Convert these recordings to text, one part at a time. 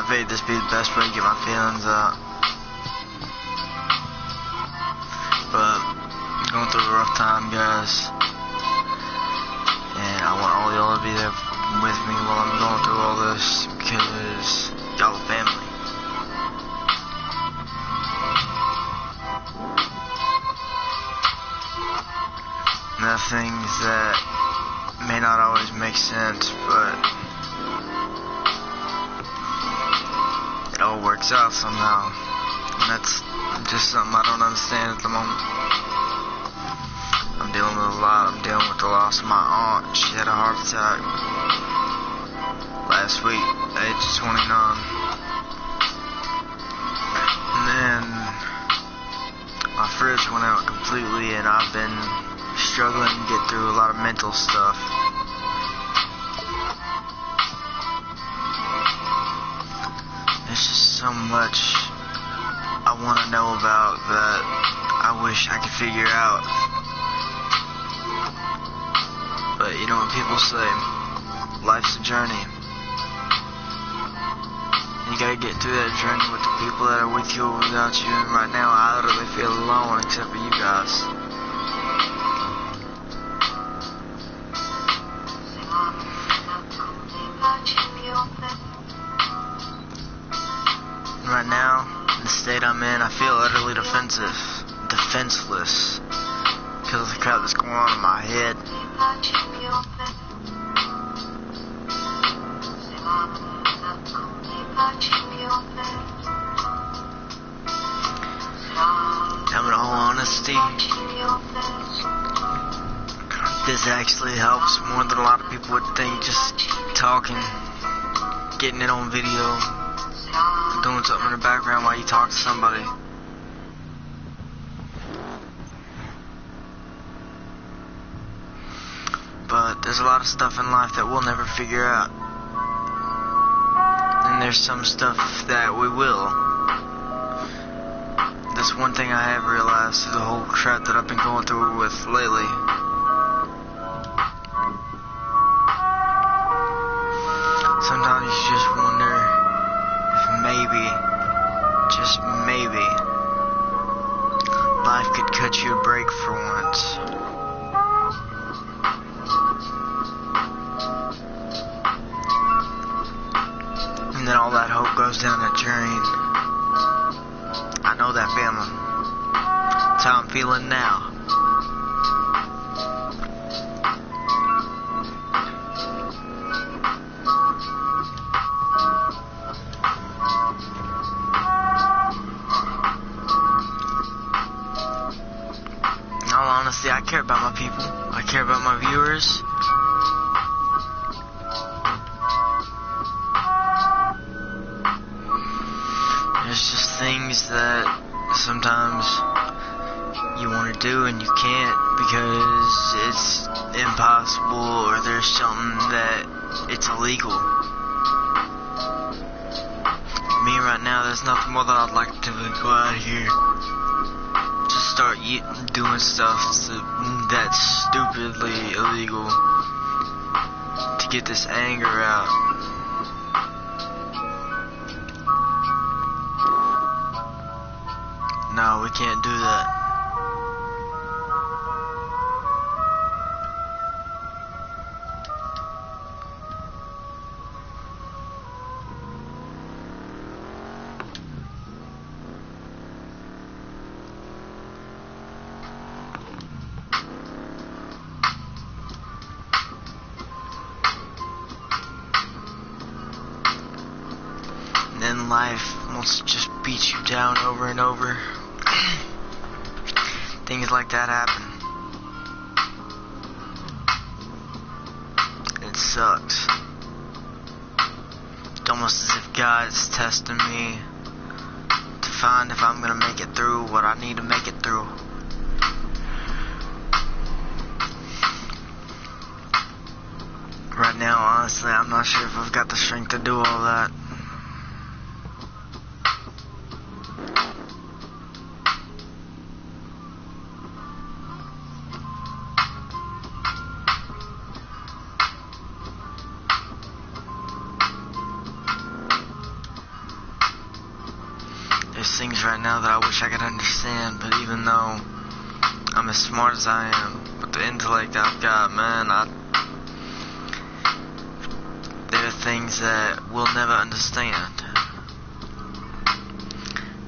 figured this would be the best way to get my feelings out. But I'm going through a rough time, guys. And I want all y'all to be there with me while I'm going through all this, because y'all are family. And the things that may not always make sense, but it all works out somehow. And that's just something I don't understand at the moment. I'm dealing with a lot. I'm dealing with the loss of my aunt. She had a heart attack last week, age 29. And then my fridge went out completely, and I've been struggling to get through a lot of mental stuff. There's just so much I want to know about that I wish I could figure out. But you know what people say, life's a journey. You gotta get through that journey with the people that are with you or without you. And right now I literally feel alone except for you guys. Right now, in the state I'm in, I feel utterly defenseless because of the crap that's going on in my head. Now, in all honesty, this actually helps more than a lot of people would think. Just talking, getting it on video, doing something in the background while you talk to somebody. But there's a lot of stuff in life that we'll never figure out. And there's some stuff that we will. That's one thing I have realized through the whole crap that I've been going through with lately. Sometimes you just wonder if maybe, just maybe, life could cut you a break for once. And then all that hope goes down the drain. I know that feeling. That's how I'm feeling now. In all honesty, I care about my people. I care about my viewers. There's just things that sometimes you want to do and you can't because it's impossible or there's something that it's illegal. Me right now, there's nothing more that I'd like to do than go out here. Just start doing stuff that's stupidly illegal to get this anger out. No, we can't do that. And then life wants to just beat you down over and over. Things like that happen. It sucks. It's almost as if God's testing me to find if I'm gonna make it through what I need to make it through. Right now, honestly, I'm not sure if I've got the strength to do all that. there's things right now that I wish I could understand, but even though I'm as smart as I am, with the intellect I've got, man, there are things that we'll never understand.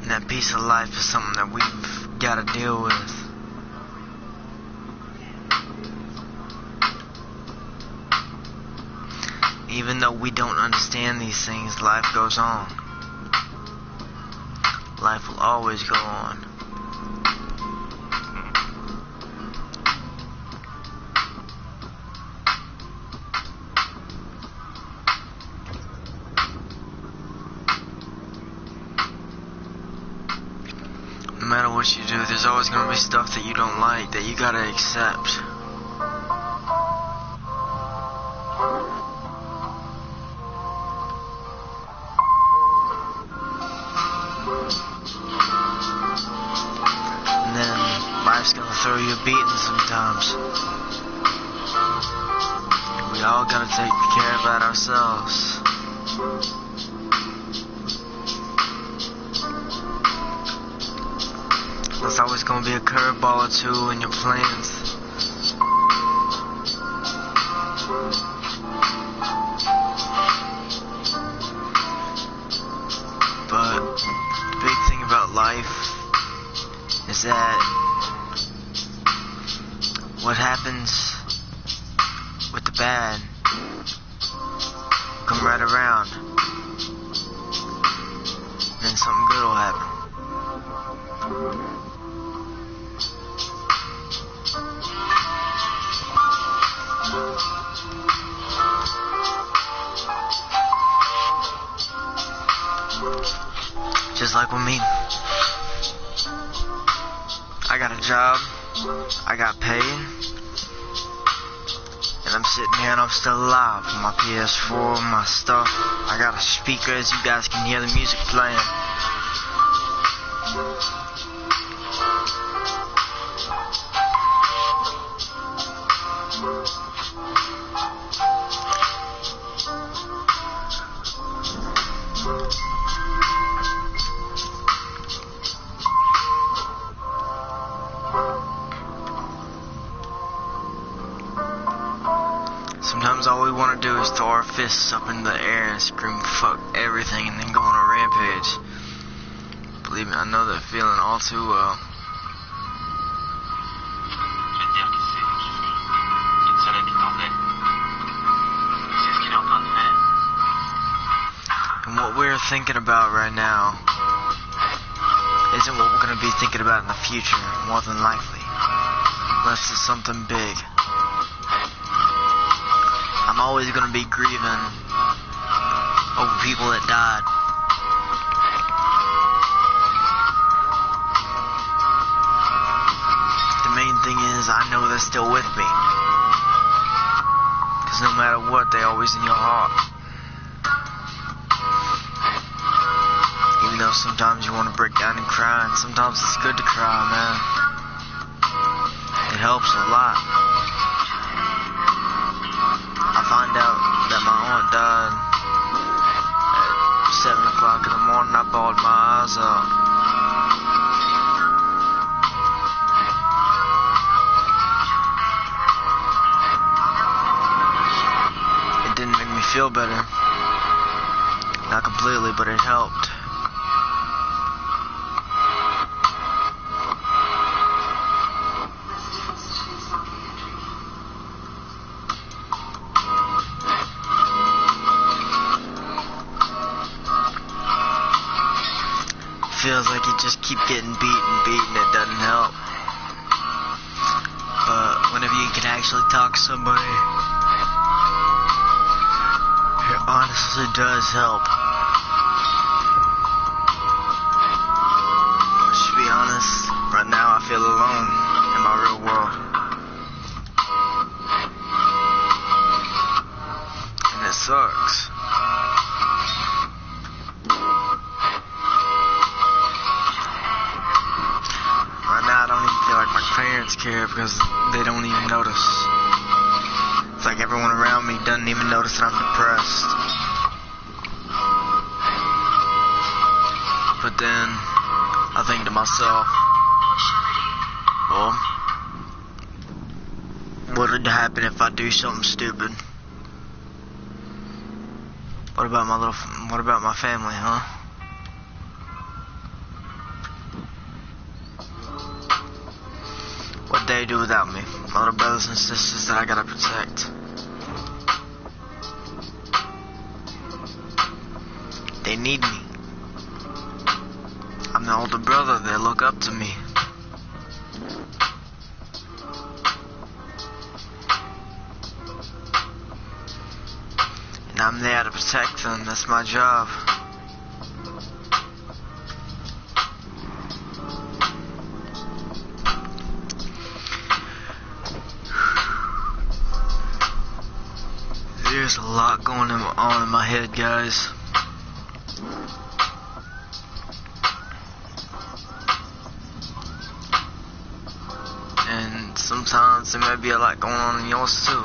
And that piece of life is something that we've got to deal with. Even though we don't understand these things, life goes on. Life will always go on. No matter what you do, there's always going to be stuff that you don't like, that you gotta accept. And then life's gonna throw you a beating sometimes. We all gotta take care of that ourselves. There's always gonna be a curveball or two in your plans. But the big thing about life is that what happens with the bad come right around, and then something good will happen. Just like with me. I got a job, I got paid, and I'm sitting here and I'm still alive with my PS4, my stuff. I got a speaker as you guys can hear the music playing. Sometimes all we want to do is throw our fists up in the air and scream fuck everything and then go on a rampage. Believe me, I know that feeling all too well. And what we're thinking about right now isn't what we're going to be thinking about in the future, more than likely. Unless it's something big. I'm always going to be grieving over people that died. The main thing is I know they're still with me. Because no matter what, they're always in your heart. Even though sometimes you want to break down and cry, and sometimes it's good to cry, man. It helps a lot. I find out that my aunt died at 7 o'clock in the morning. I bawled my eyes out. It didn't make me feel better. Not completely, but it helped. Feels like you just keep getting beat and beat and it doesn't help. But whenever you can actually talk to somebody, it honestly does help. But to be honest, right now I feel alone in my real world. And it sucks. My parents care because they don't even notice. It's like everyone around me doesn't even notice that I'm depressed. But then myself, well, what would happen if I do something stupid? What about my family, huh? What they do without me? My little brothers and sisters that I gotta protect. They need me. I'm the older brother, they look up to me. And I'm there to protect them, that's my job. There's a lot going on in my head, guys. And sometimes there may be a lot going on in yours too.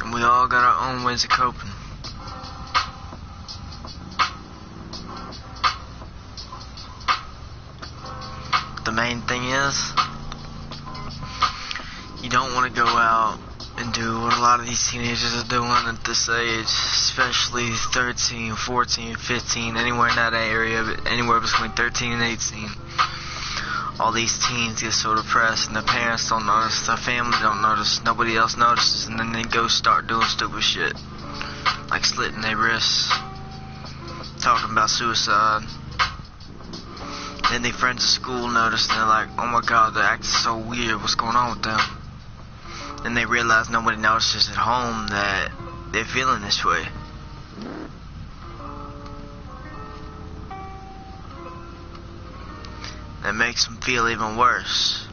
And we all got our own ways of coping. The main thing is, you don't want to go out and do what a lot of these teenagers are doing at this age, especially 13, 14, 15, anywhere in that area, but anywhere between 13 and 18. All these teens get so depressed, and their parents don't notice, their family don't notice, nobody else notices, and then they go start doing stupid shit, like slitting their wrists, talking about suicide. Then their friends at school notice, and they're like, oh my god, they're acting so weird, what's going on with them? Then they realize nobody notices at home that they're feeling this way. That makes them feel even worse.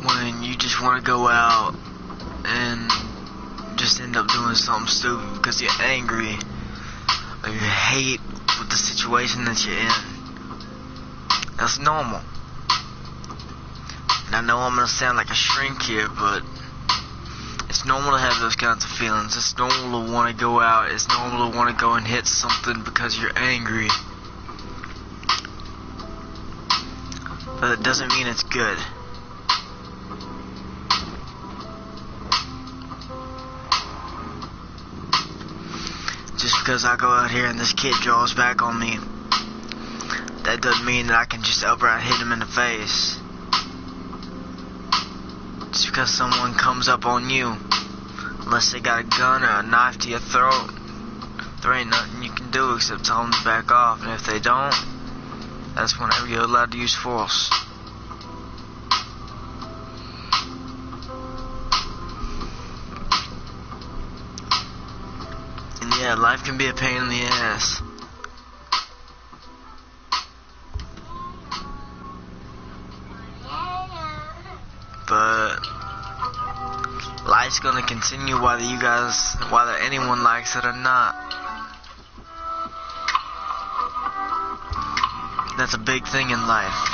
When you just want to go out and just end up doing something stupid because you're angry or you hate with the situation that you're in. That's normal. And I know I'm going to sound like a shrink here, but it's normal to have those kinds of feelings. It's normal to want to go out. It's normal to want to go and hit something because you're angry. But it doesn't mean it's good. Just because I go out here and this kid draws back on me, that doesn't mean that I can just outright hit him in the face. Just because someone comes up on you, unless they got a gun or a knife to your throat, there ain't nothing you can do except tell them to back off. And if they don't, that's whenever you're allowed to use force. Yeah, life can be a pain in the ass. But life's gonna continue whether anyone likes it or not. That's a big thing in life.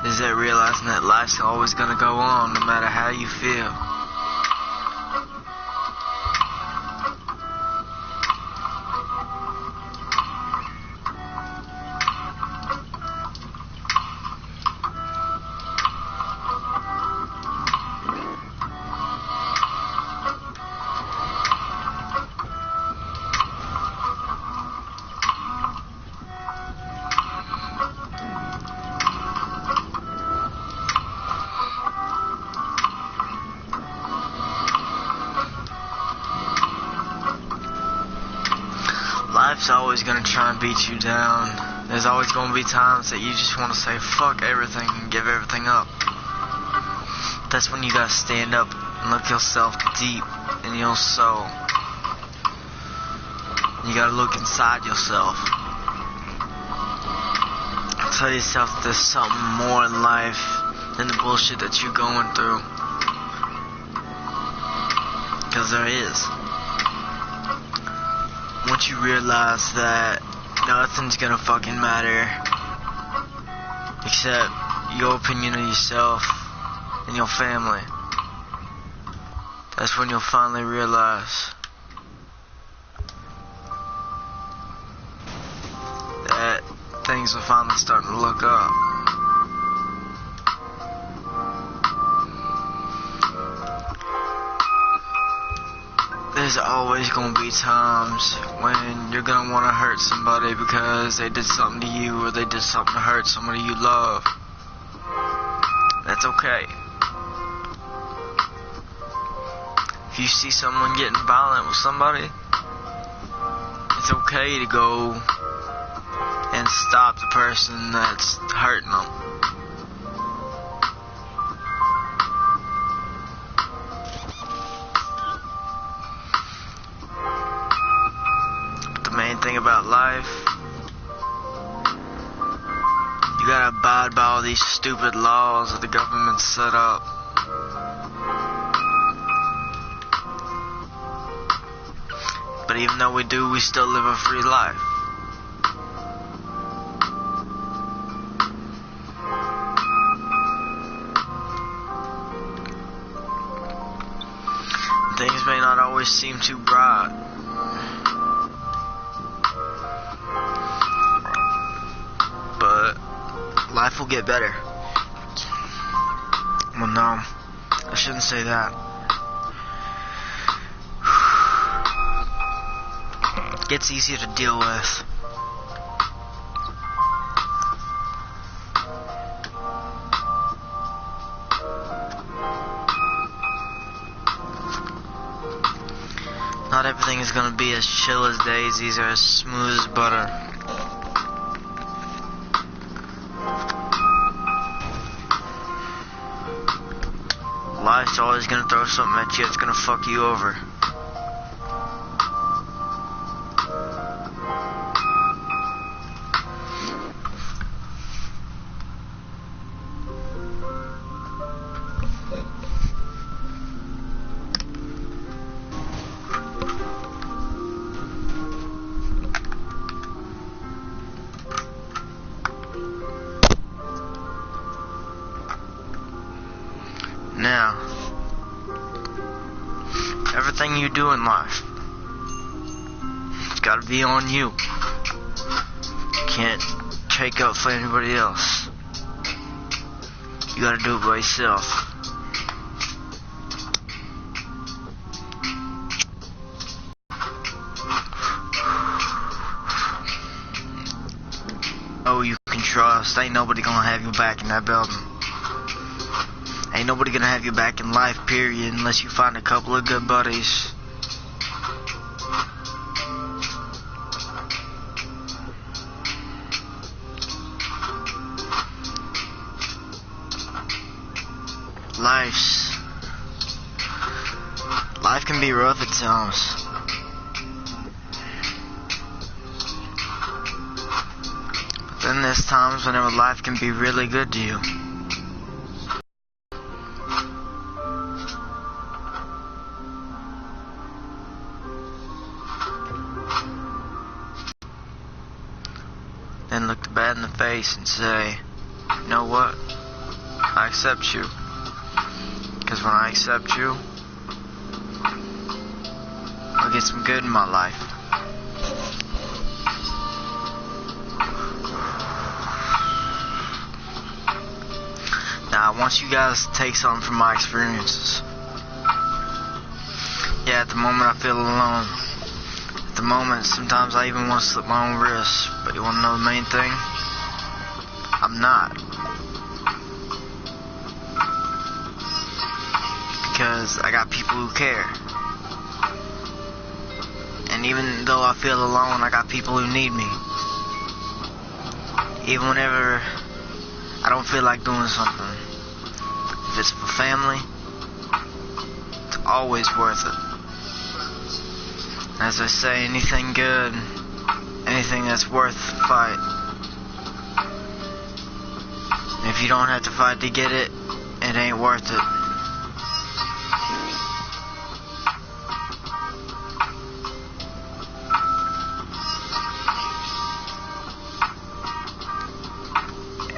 Is that realizing that life's always gonna go on no matter how you feel. Life's always gonna try and beat you down. There's always gonna be times that you just wanna say fuck everything and give everything up. That's when you gotta stand up and look yourself deep in your soul You gotta look inside yourself. Tell yourself there's something more in life than the bullshit that you're going through. Because there is. Once you realize that nothing's gonna fucking matter except your opinion of yourself and your family, that's when you'll finally realize that things are finally starting to look up. There's always gonna be times when you're gonna wanna hurt somebody because they did something to you or they did something to hurt somebody you love. That's okay. If you see someone getting violent with somebody, it's okay to go and stop the person that's hurting them. But the main thing about life, you gotta abide by all these stupid laws that the government set up. But even though we do, we still live a free life. Things may not always seem too bright, but life will get better. Well, no, I shouldn't say that. It gets easier to deal with. Not everything is gonna be as chill as daisies or as smooth as butter. Life's always gonna throw something at you that's gonna fuck you over. Now, everything you do in life, it's gotta be on you. You can't take up for anybody else. You gotta do it by yourself. Oh, you can trust. Ain't nobody gonna have you back in that building. Ain't nobody gonna have you back in life, period, unless you find a couple of good buddies. Life can be rough at times. But then there's times whenever life can be really good to you. Then look the bad in the face and say, you know what? I accept you. Because when I accept you, I'll get some good in my life. Now, I want you guys to take something from my experiences. Yeah, at the moment I feel alone. At the moment, sometimes I even want to slip my own wrist. But you want to know the main thing? I'm not. Because I got people who care. And even though I feel alone, I got people who need me. Even whenever I don't feel like doing something. If it's for family, it's always worth it. As I say, anything good, anything that's worth the fight. If you don't have to fight to get it, it ain't worth it.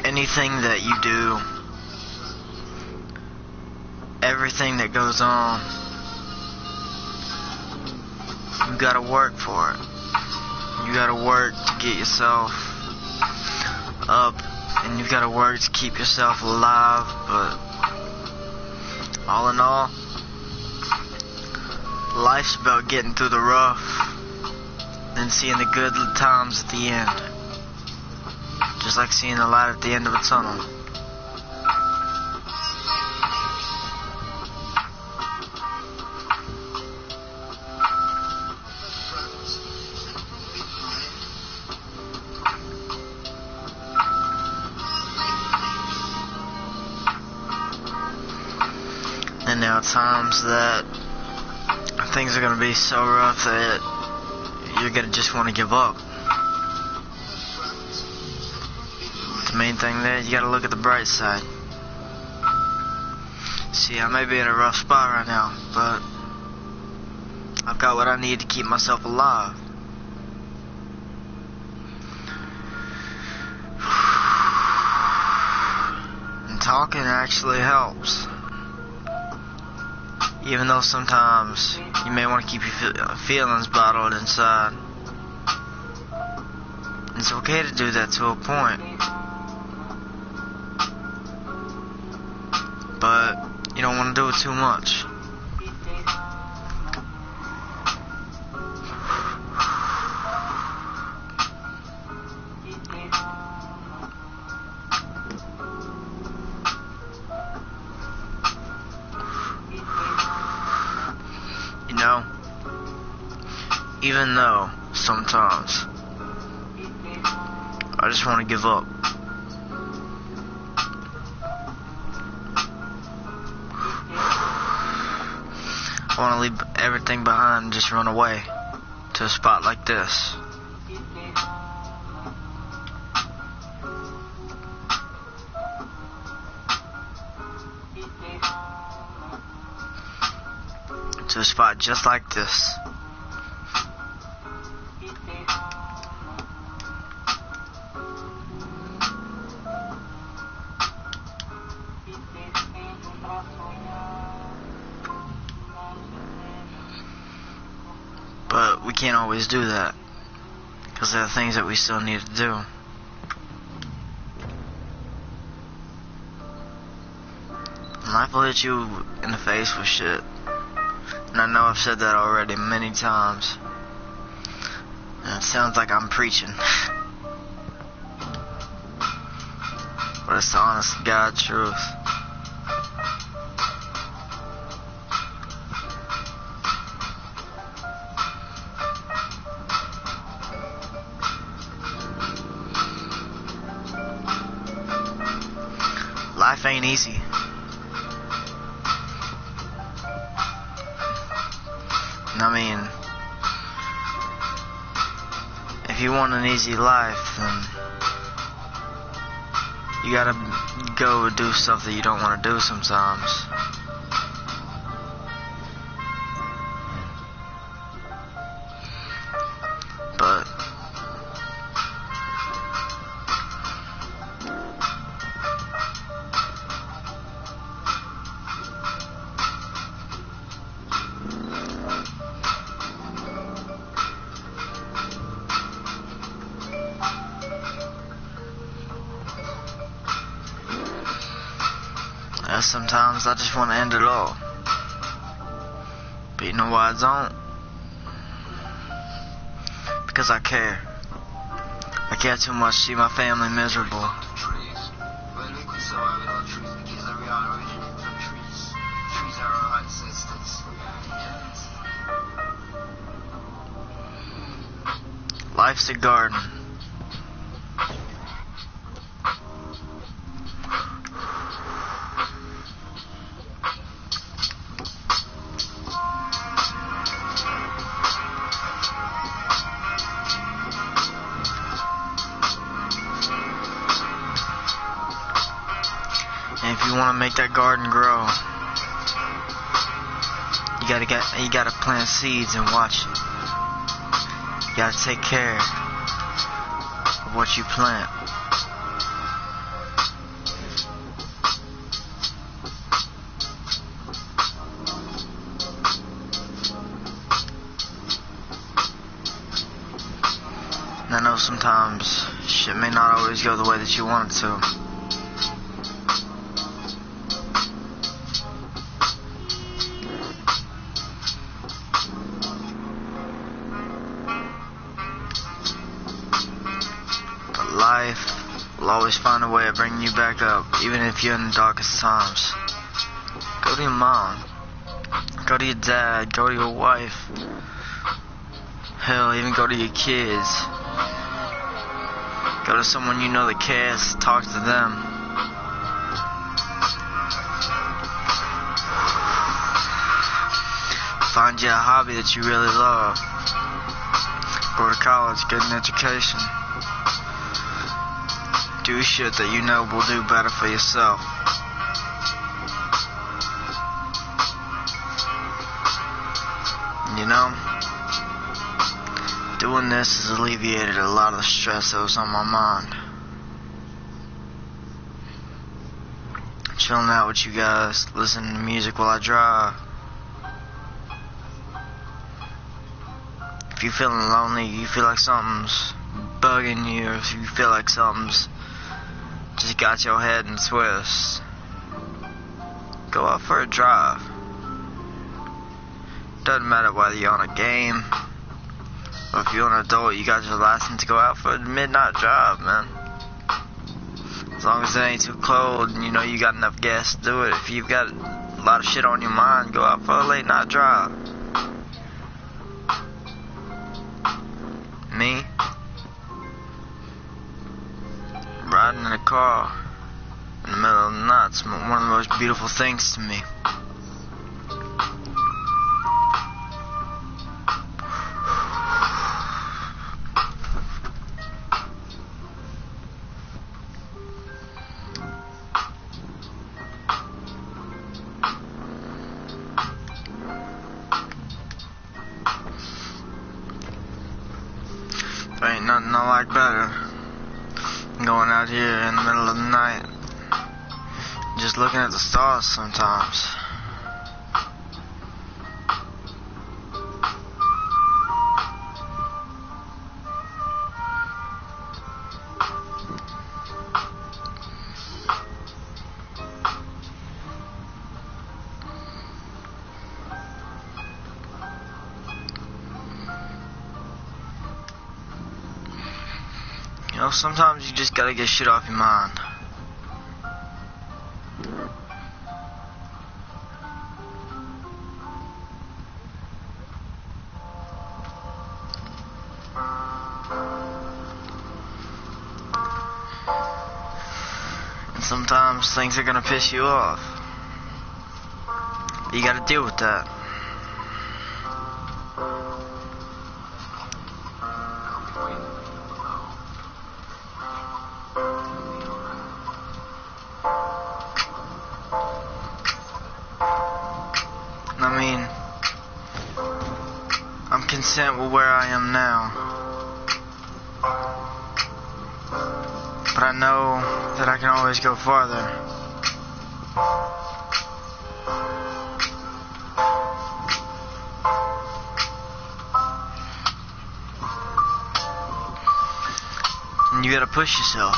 Anything that you do, everything that goes on, you gotta work for it. You gotta work to get yourself up, and you gotta work to keep yourself alive. But all in all, life's about getting through the rough and seeing the good times at the end. Just like seeing the light at the end of a tunnel. And there are times that things are going to be so rough that you're going to just want to give up. The main thing there, you gotta look at the bright side. See, I may be in a rough spot right now, but I've got what I need to keep myself alive. And talking actually helps. Even though sometimes you may want to keep your feelings bottled inside. It's okay to do that to a point. But you don't want to do it too much. You know, even though sometimes I just want to give up. I want to leave everything behind and just run away to a spot like this. To a spot just like this. But we can't always do that, because there are things that we still need to do. Life will hit you in the face with shit. And I know I've said that already many times. And it sounds like I'm preaching. But it's the honest to God truth. Life ain't easy. I mean, if you want an easy life, then you gotta go do stuff that you don't want to do sometimes. But sometimes I just want to end it all. But you know why I don't? Because I care. I care too much to see my family miserable. Life's a garden. want to make that garden grow, you gotta plant seeds and watch it. You gotta take care of what you plant. And I know sometimes shit may not always go the way that you want it to. But life will always find a way of bringing you back up, even if you're in the darkest times. Go to your mom. Go to your dad. Go to your wife. Hell, even go to your kids. Go to someone you know that cares, talk to them. Find you a hobby that you really love. Go to college, get an education. Do shit that you know will do better for yourself. You know? Doing this has alleviated a lot of the stress that was on my mind. Chilling out with you guys, listening to music while I drive. If you're feeling lonely, you feel like something's bugging you, or if you feel like something's just got your head in twists, go out for a drive. Doesn't matter whether you're on a game, or if you're an adult, you got your license to go out for a midnight drive, man. As long as it ain't too cold and you know you got enough gas to do it. If you've got a lot of shit on your mind, go out for a late night drive. Me? Riding in a car in the middle of the night is one of the most beautiful things to me. There ain't nothing I like better than going out here in the middle of the night, just looking at the stars sometimes. You know, sometimes you just gotta get shit off your mind. And sometimes things are gonna piss you off. You gotta deal with that. I mean, I'm content with where I am now, but I know that I can always go farther. And you gotta push yourself.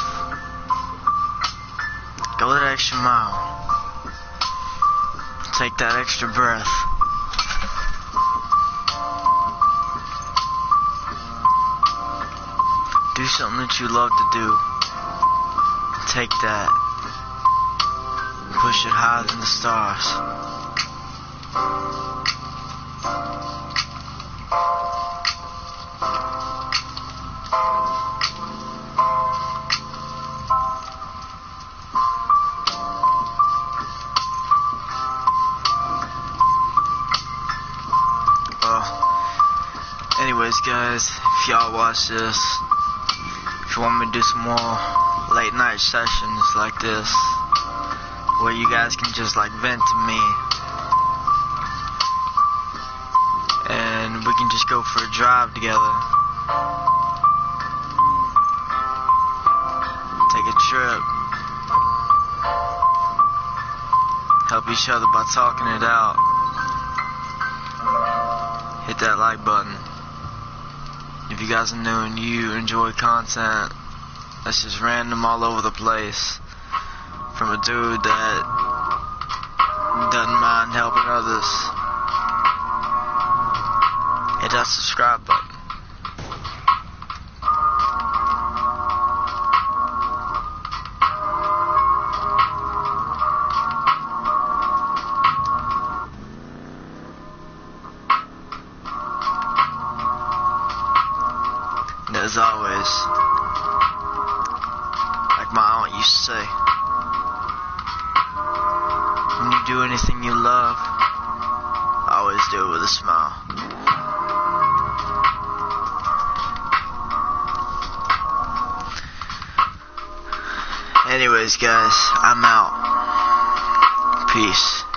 Go that extra mile. Take that extra breath. Do something that you love to do. Take that. Push it higher than the stars. Anyways, guys, if y'all watch this, if you want me to do some more late night sessions like this, where you guys can just like vent to me, and we can just go for a drive together, take a trip, help each other by talking it out. Hit that like button. If you guys are new and you enjoy content that's just random all over the place, from a dude that doesn't mind helping others, hit that subscribe button. And as always, like my aunt used to say, when you do anything you love, always do it with a smile. Anyways, guys, I'm out. Peace.